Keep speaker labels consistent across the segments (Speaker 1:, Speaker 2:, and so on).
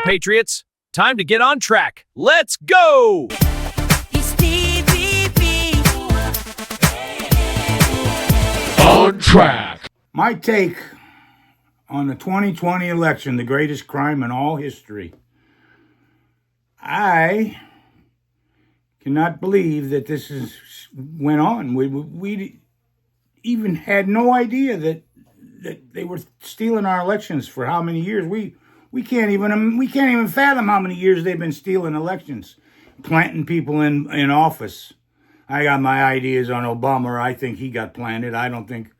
Speaker 1: Patriots. Time to get on track. Let's go!
Speaker 2: On track.
Speaker 3: My take on the 2020 election, the greatest crime in all history. I cannot believe that this went on. We even had no idea that they were stealing our elections for how many years. We can't even fathom how many years they've been stealing elections, planting people in office. I got my ideas on Obama. I think he got planted. I don't think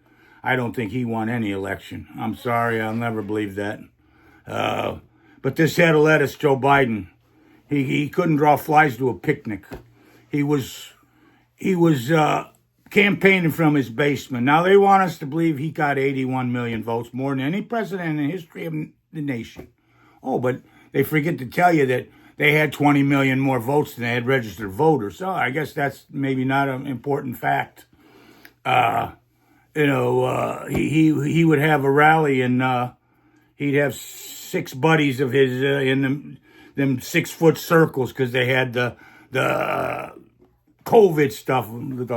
Speaker 3: he won any election. I'm sorry, I'll never believe that. But this head of lettuce, Joe Biden, he couldn't draw flies to a picnic. He was campaigning from his basement. Now they want us to believe he got 81 million votes, more than any president in the history of the nation. Oh, but they forget to tell you that they had 20 million more votes than they had registered voters. So I guess that's maybe not an important fact. He would have a rally and he'd have six buddies of his in them 6 foot circles because they had the COVID stuff and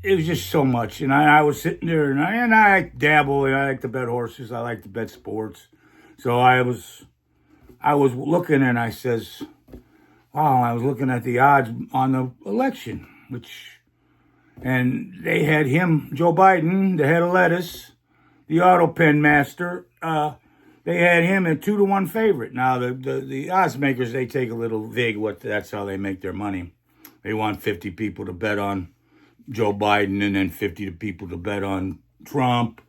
Speaker 3: it was just so much. And I was sitting there and I dabble and I like to bet horses. I like to bet sports. So I was looking and I says, wow, I was looking at the odds on the election, and they had him, Joe Biden, the head of lettuce, the auto pen master, they had him at 2-1 favorite. Now the odds makers, they take a little vig, that's how they make their money. They want 50 people to bet on Joe Biden and then 50 people to bet on Trump,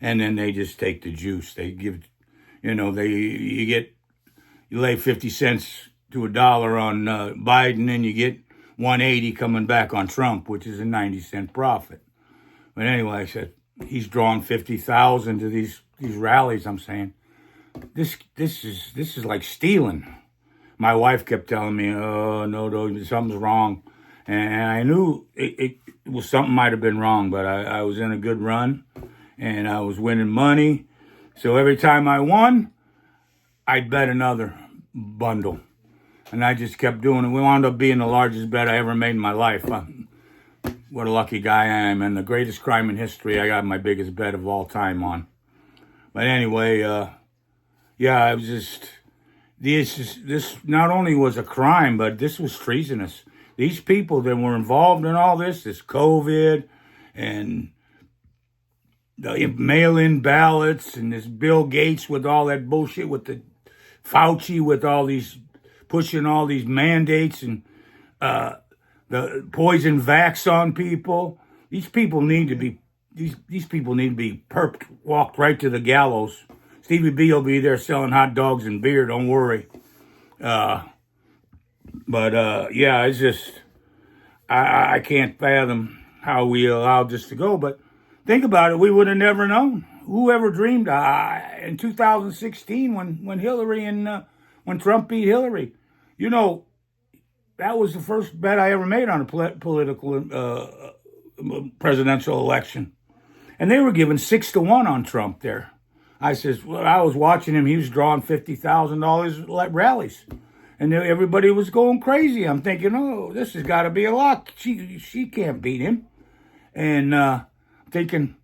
Speaker 3: and then they just take the juice. They give, you lay 50 cents to $1 on Biden, and you get 180 coming back on Trump, which is a 90-cent profit. But anyway, I said he's drawing 50,000 to these rallies. I'm saying this is like stealing. My wife kept telling me, "Oh no, something's wrong," and I knew it was something might have been wrong. But I was in a good run, and I was winning money. So every time I won, I'd bet another bundle. And I just kept doing it. We wound up being the largest bet I ever made in my life. What a lucky guy I am. And the greatest crime in history, I got my biggest bet of all time on. But anyway, it was just, this not only was a crime, but this was treasonous. These people that were involved in all this COVID and the mail-in ballots and this Bill Gates with all that bullshit with the Fauci with all these pushing all these mandates and the poison vax on people. These people need to be perped, walked right to the gallows. Stevie B will be there selling hot dogs and beer. Don't worry. It's just I can't fathom how we allowed this to go. But think about it. We would have never known. Whoever dreamed in 2016 when Hillary and when Trump beat Hillary. That was the first bet I ever made on a political presidential election. And they were giving 6-1 on Trump there. I was watching him. He was drawing $50,000 at rallies. And everybody was going crazy. I'm thinking, oh, this has got to be a lock. She can't beat him. And thinking,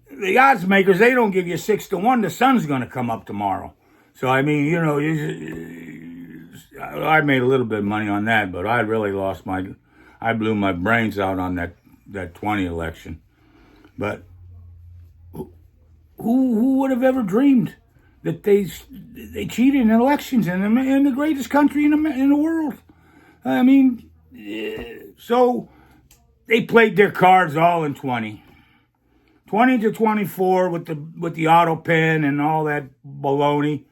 Speaker 3: the odds makers, they don't give you 6-1. The sun's going to come up tomorrow. So, I mean, I made a little bit of money on that, but I really I blew my brains out on that 20 election. But who would have ever dreamed that they cheated in elections in the greatest country in the world? I mean, so they played their cards all in 20 to 24 with the auto pen and all that baloney.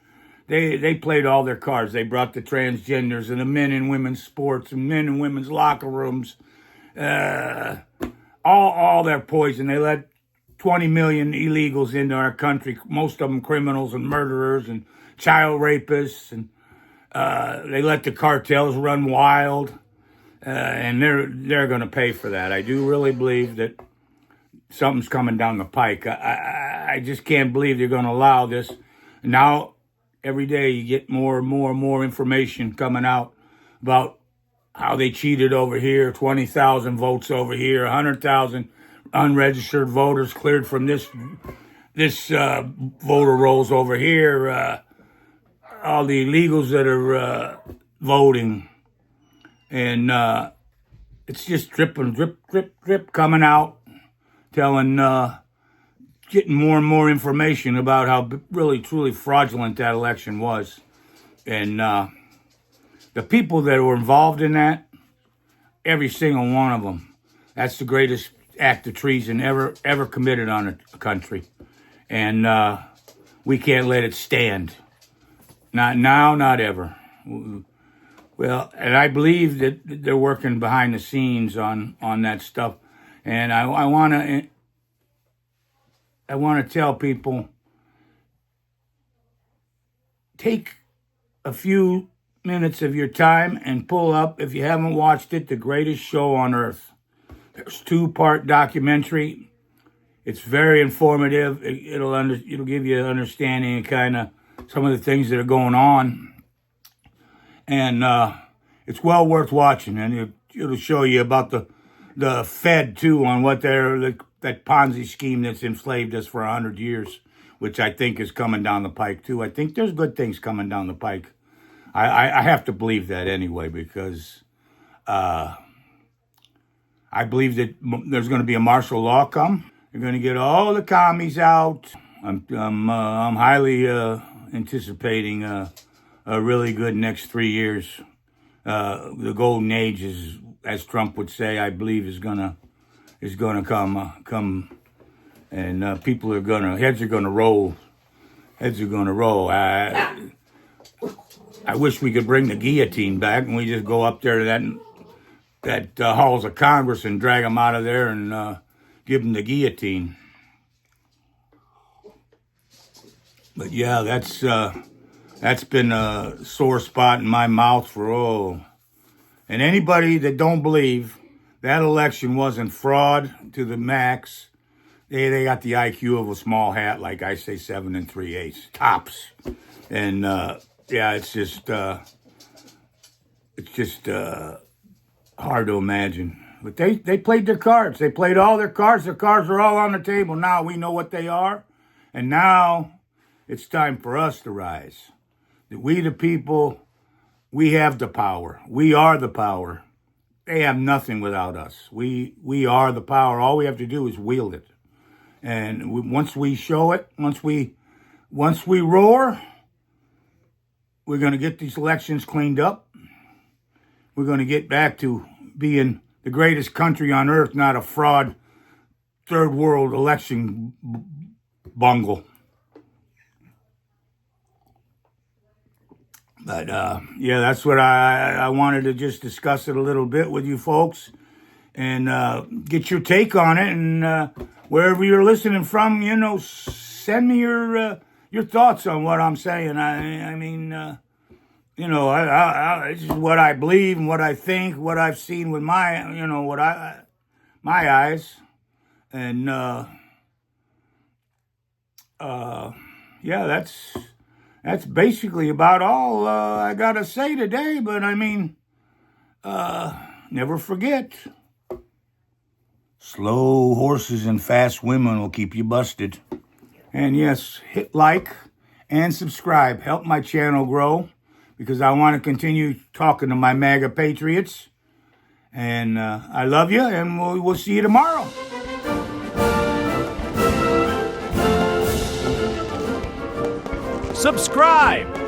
Speaker 3: They played all their cards. They brought the transgenders and the men and women's sports and men and women's locker rooms, all their poison. They let 20 million illegals into our country, most of them criminals and murderers and child rapists, and they let the cartels run wild, and they're going to pay for that. I do really believe that something's coming down the pike. I just can't believe they're going to allow this. Now, every day you get more and more and more information coming out about how they cheated over here, 20,000 votes over here, 100,000 unregistered voters cleared from this voter rolls over here, all the illegals that are voting. And it's just dripping, drip, drip, drip coming out, telling, getting more and more information about how really, truly fraudulent that election was. And the people that were involved in that, every single one of them, that's the greatest act of treason ever committed on a country. And we can't let it stand. Not now, not ever. Well, and I believe that they're working behind the scenes on that stuff. And I want to tell people, take a few minutes of your time and pull up, if you haven't watched it, The Greatest Show on Earth. There's 2-part documentary. It's very informative. It'll give you an understanding of kind of some of the things that are going on. And it's well worth watching. And it'll show you about the Fed, too, on what that Ponzi scheme that's enslaved us for 100 years, which I think is coming down the pike, too. I think there's good things coming down the pike. I have to believe that anyway, because I believe that there's going to be a martial law come. They're going to get all the commies out. I'm highly anticipating a really good next 3 years. The golden age is, as Trump would say, I believe is gonna come, and people are heads are gonna roll. Heads are gonna roll. I wish we could bring the guillotine back and we just go up there to that halls of Congress and drag them out of there and give them the guillotine. But yeah, that's been a sore spot in my mouth for And anybody that don't believe that election wasn't fraud to the max, they got the IQ of a small hat, like I say, 7 3/8 tops. And yeah, it's just hard to imagine. But they played their cards. They played all their cards. Their cards are all on the table. Now we know what they are. And now it's time for us to rise. That we, the people, we have the power. We are the power. They have nothing without us. We are the power. All we have to do is wield it. And once we show it, once we roar, we're going to get these elections cleaned up. We're going to get back to being the greatest country on earth, not a fraud third world election bungle. But yeah, that's what I wanted to just discuss it a little bit with you folks and get your take on it. And wherever you're listening from, send me your thoughts on what I'm saying. I mean, this is what I believe and what I think, what I've seen with my eyes. And yeah, that's basically about all I got to say today. But I mean, never forget, slow horses and fast women will keep you busted. And yes, hit like and subscribe. Help my channel grow because I want to continue talking to my MAGA patriots. And I love you, and we'll see you tomorrow.
Speaker 1: Subscribe!